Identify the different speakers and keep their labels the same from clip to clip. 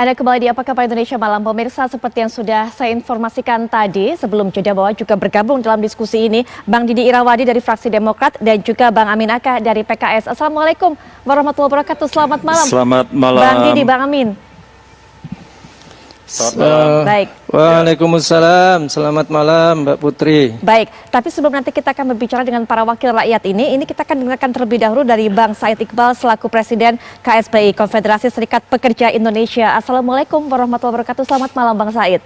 Speaker 1: Ada kembali di Apa Kabar Indonesia Malam, pemirsa. Seperti yang sudah saya informasikan tadi sebelum jeda bahwa juga bergabung dalam diskusi ini Bang Didi Irawadi dari fraksi Demokrat dan juga Bang Amin Aka dari PKS. Assalamualaikum warahmatullahi wabarakatuh. Selamat malam.
Speaker 2: Selamat malam.
Speaker 1: Bang Didi, Bang Amin.
Speaker 2: Selamat malam.
Speaker 1: Baik.
Speaker 3: Waalaikumsalam. Selamat malam, Mbak Putri.
Speaker 1: Baik, tapi sebelum nanti kita akan berbicara dengan para wakil rakyat ini kita akan dengarkan terlebih dahulu dari Bang Said Iqbal selaku Presiden KSPI, Konfederasi Serikat Pekerja Indonesia. Assalamualaikum warahmatullahi wabarakatuh. Selamat malam, Bang Said.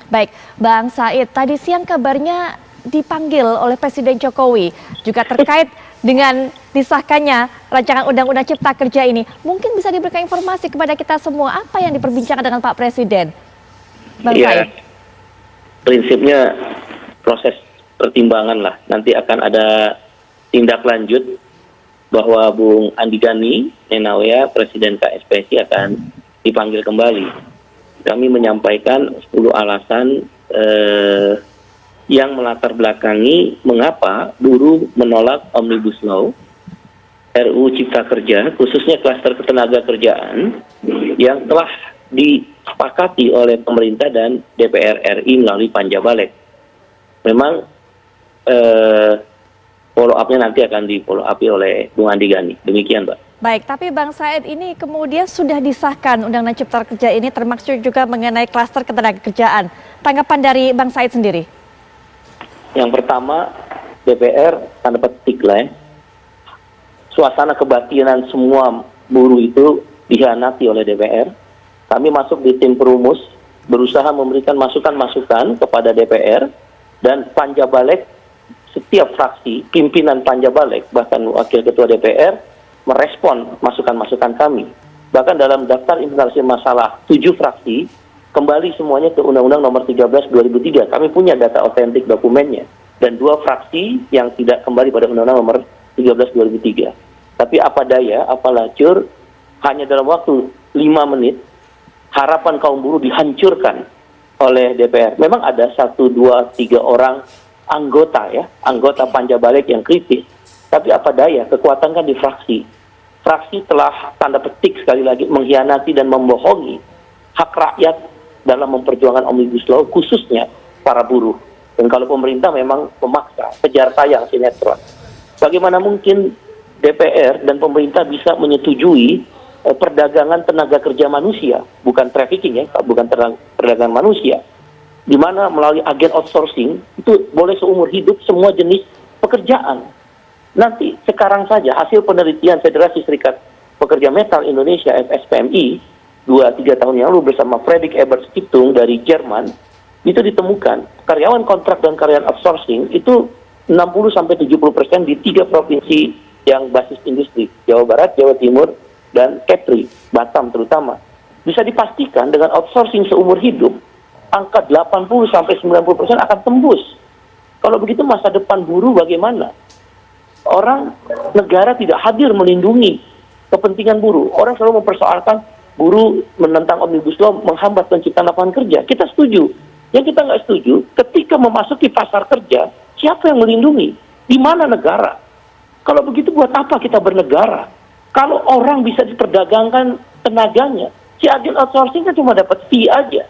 Speaker 1: Baik, Bang Said, tadi siang kabarnya dipanggil oleh Presiden Jokowi juga terkait dengan disahkannya rancangan Undang-Undang Cipta Kerja ini. Mungkin bisa diberikan informasi kepada kita semua apa yang diperbincangkan dengan Pak Presiden, Bang Said?
Speaker 4: Prinsipnya proses pertimbangan lah. Nanti akan ada tindak lanjut bahwa Bung Andi Gani Nenawea, Presiden KSPSI akan dipanggil kembali. Kami menyampaikan 10 alasan yang melatar belakangi mengapa buruh menolak Omnibus Law, RUU Cipta Kerja, khususnya klaster ketenaga kerjaan yang telah disepakati oleh pemerintah dan DPR RI melalui Panja Balek. Memang follow up-nya nanti akan di-follow up oleh Bung Andi Gani. Demikian, Pak.
Speaker 1: Baik, tapi Bang Said, ini kemudian sudah disahkan Undang-Undang Cipta Kerja ini termasuk juga mengenai klaster ketenaga kerjaan. Tanggapan dari Bang Said sendiri?
Speaker 4: Yang pertama, DPR tanda petik lah ya. Suasana kebatinan semua buruh itu dikhianati oleh DPR. Kami masuk di tim perumus, berusaha memberikan masukan-masukan kepada DPR, dan Panja Balek, setiap fraksi, pimpinan Panja Balek, bahkan Wakil Ketua DPR, merespon masukan-masukan kami. Bahkan dalam daftar implementasi masalah 7 fraksi, kembali semuanya ke Undang-Undang Nomor 13 2003. Kami punya data otentik dokumennya. Dan 2 fraksi yang tidak kembali pada Undang-Undang Nomor 13 2003. Tapi apa daya, apa lacur, hanya dalam waktu 5 menit, harapan kaum buruh dihancurkan oleh DPR. Memang ada 1, 2, 3 orang anggota Panja Balek yang kritis. Tapi apa daya, kekuatan kan di fraksi. Fraksi telah tanda petik sekali lagi mengkhianati dan membohongi hak rakyat dalam memperjuangkan Omnibus Law, khususnya para buruh. Dan kalau pemerintah memang memaksa, kejar tayang sinetron. Bagaimana mungkin DPR dan pemerintah bisa menyetujui perdagangan tenaga kerja manusia, bukan trafficking ya, bukan perdagangan manusia, di mana melalui agen outsourcing itu boleh seumur hidup semua jenis pekerjaan. Nanti sekarang saja hasil penelitian Federasi Serikat Pekerja Metal Indonesia (FSPMI) 2-3 tahun yang lalu bersama Fredrik Ebert Stiftung dari Jerman, itu ditemukan karyawan kontrak dan karyawan outsourcing itu 60-70% di 3 provinsi yang basis industri, Jawa Barat, Jawa Timur, dan Kepri, Batam terutama. Bisa dipastikan dengan outsourcing seumur hidup, angka 80-90% akan tembus. Kalau begitu masa depan buruh bagaimana? Negara tidak hadir melindungi kepentingan buruh. Orang selalu mempersoalkan buruh menentang Omnibus Law menghambat penciptaan lapangan kerja. Kita setuju. Yang kita nggak setuju, ketika memasuki pasar kerja, siapa yang melindungi? Di mana negara? Kalau begitu buat apa kita bernegara? Kalau orang bisa diperdagangkan tenaganya, si agen outsourcing kan cuma dapat fee aja.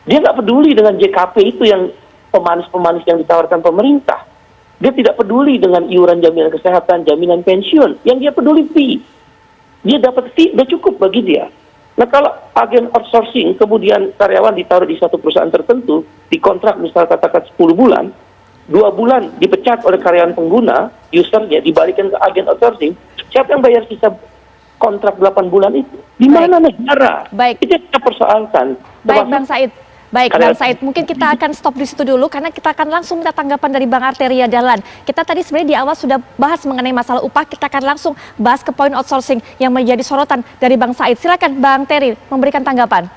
Speaker 4: Dia nggak peduli dengan JKP itu yang pemanis-pemanis yang ditawarkan pemerintah. Dia tidak peduli dengan iuran jaminan kesehatan, jaminan pensiun. Yang dia peduli fee. Dia dapat fee, udah cukup bagi dia. Nah kalau agen outsourcing kemudian karyawan ditaruh di satu perusahaan tertentu, dikontrak misal katakan 10 bulan, 2 bulan dipecat oleh karyawan pengguna, usernya dibalikin ke agen outsourcing, siapa yang bayar sisa kontrak 8 bulan itu? Di mana negara?
Speaker 1: Baik.
Speaker 4: Itu yang kita persoalkan.
Speaker 1: Baik, Bang Said. Baik, Bang Said, mungkin kita akan stop di situ dulu karena kita akan langsung minta tanggapan dari Bang Arteria Dahlan. Kita tadi sebenarnya di awal sudah bahas mengenai masalah upah, kita akan langsung bahas ke poin outsourcing yang menjadi sorotan dari Bang Said. Silakan Bang Terry memberikan tanggapan.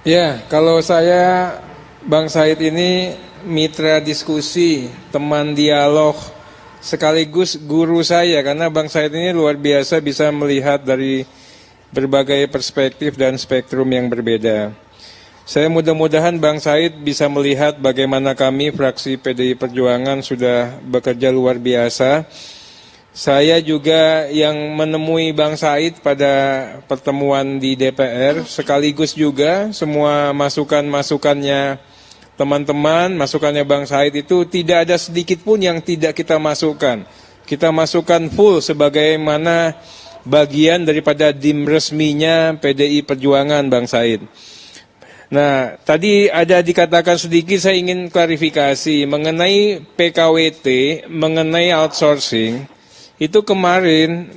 Speaker 3: Ya, kalau saya, Bang Said ini mitra diskusi, teman dialog, sekaligus guru saya karena Bang Said ini luar biasa bisa melihat dari berbagai perspektif dan spektrum yang berbeda. Saya mudah-mudahan Bang Said bisa melihat bagaimana kami fraksi PDI Perjuangan sudah bekerja luar biasa. Saya juga yang menemui Bang Said pada pertemuan di DPR, sekaligus juga semua masukan-masukannya teman-teman, masukannya Bang Said itu tidak ada sedikit pun yang tidak kita masukkan. Kita masukkan full sebagaimana bagian daripada dim resminya PDI Perjuangan Bang Said. Nah, tadi ada dikatakan sedikit, saya ingin klarifikasi mengenai PKWT, mengenai outsourcing. Itu kemarin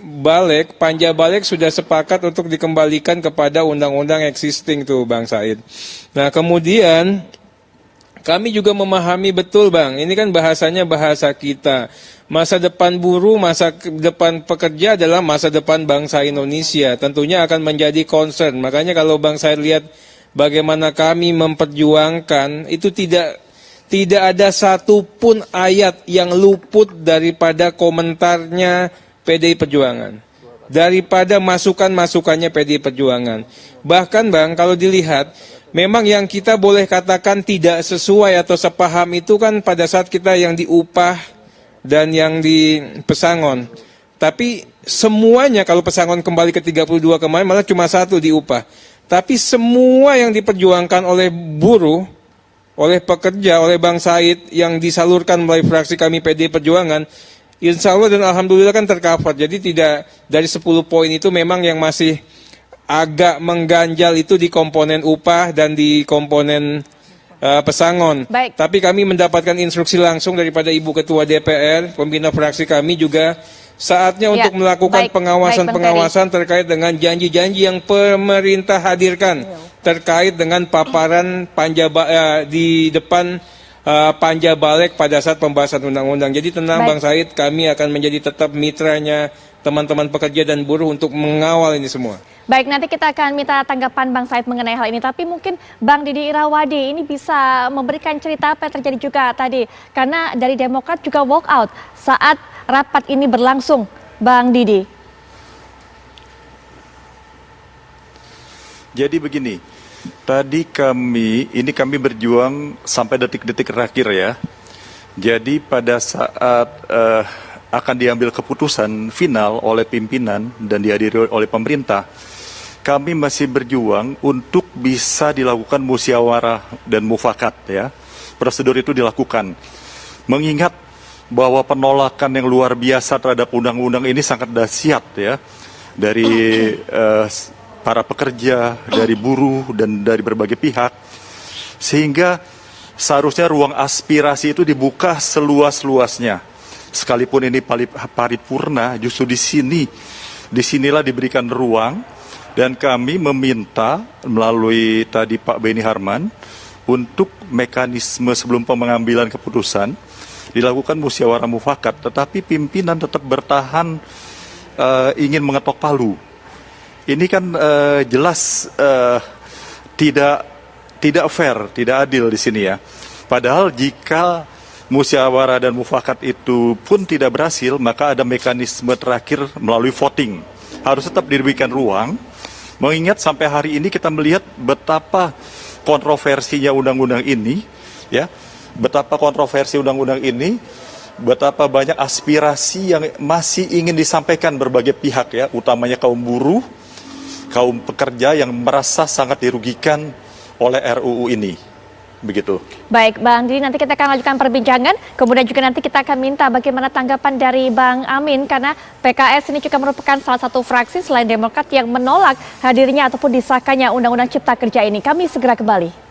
Speaker 3: Panja Balek sudah sepakat untuk dikembalikan kepada undang-undang existing tuh Bang Said. Nah, kemudian kami juga memahami betul Bang, ini kan bahasanya bahasa kita. Masa depan buruh, masa depan pekerja adalah masa depan bangsa Indonesia. Tentunya akan menjadi concern. Makanya kalau Bang Said lihat bagaimana kami memperjuangkan, itu tidak ada satupun ayat yang luput daripada komentarnya PDI Perjuangan, daripada masukan-masukannya PDI Perjuangan. Bahkan Bang, kalau dilihat, memang yang kita boleh katakan tidak sesuai atau sepaham itu kan pada saat kita yang diupah dan yang di pesangon. Tapi semuanya kalau pesangon kembali ke 32 kemarin malah cuma satu diupah. Tapi semua yang diperjuangkan oleh buruh, oleh pekerja, oleh Bang Said yang disalurkan melalui fraksi kami PDI Perjuangan, insya Allah dan alhamdulillah kan tercover. Jadi tidak dari 10 poin itu memang yang masih agak mengganjal itu di komponen upah dan di komponen pesangon.
Speaker 1: Baik.
Speaker 3: Tapi kami mendapatkan instruksi langsung daripada Ibu Ketua DPR, pembina fraksi kami juga saatnya untuk melakukan pengawasan-pengawasan terkait dengan janji-janji yang pemerintah hadirkan terkait dengan paparan di depan Panja Balek pada saat pembahasan undang-undang. Jadi tenang Bang Said, kami akan menjadi tetap mitranya teman-teman pekerja dan buruh untuk mengawal ini semua.
Speaker 1: Baik, nanti kita akan minta tanggapan Bang Said mengenai hal ini. Tapi mungkin Bang Didi Irawadi ini bisa memberikan cerita apa yang terjadi juga tadi. Karena dari Demokrat juga walk out saat rapat ini berlangsung, Bang Didi.
Speaker 2: Jadi begini, tadi kami berjuang sampai detik-detik terakhir ya. Jadi pada saat akan diambil keputusan final oleh pimpinan dan dihadiri oleh pemerintah, kami masih berjuang untuk bisa dilakukan musyawarah dan mufakat ya. Prosedur itu dilakukan. Mengingat bahwa penolakan yang luar biasa terhadap undang-undang ini sangat dahsyat ya. Dari para pekerja, dari buruh dan dari berbagai pihak. Sehingga seharusnya ruang aspirasi itu dibuka seluas-luasnya. Sekalipun ini paripurna, justru disinilah diberikan ruang. Dan kami meminta melalui tadi Pak Beni Harman untuk mekanisme sebelum pengambilan keputusan dilakukan musyawarah mufakat, tetapi pimpinan tetap bertahan ingin mengetok palu. Ini kan jelas tidak fair, tidak adil di sini ya. Padahal jika musyawarah dan mufakat itu pun tidak berhasil, maka ada mekanisme terakhir melalui voting. Harus tetap diberikan ruang. Mengingat sampai hari ini kita melihat betapa kontroversinya undang-undang ini, ya, betapa kontroversi undang-undang ini, betapa banyak aspirasi yang masih ingin disampaikan berbagai pihak, ya, utamanya kaum buruh, kaum pekerja yang merasa sangat dirugikan oleh RUU ini. Begitu.
Speaker 1: Baik, Bang Didi, nanti kita akan lanjutkan perbincangan. Kemudian juga nanti kita akan minta bagaimana tanggapan dari Bang Amin, karena PKS ini juga merupakan salah satu fraksi selain Demokrat yang menolak hadirnya ataupun disahkannya Undang-Undang Cipta Kerja ini. Kami segera kembali.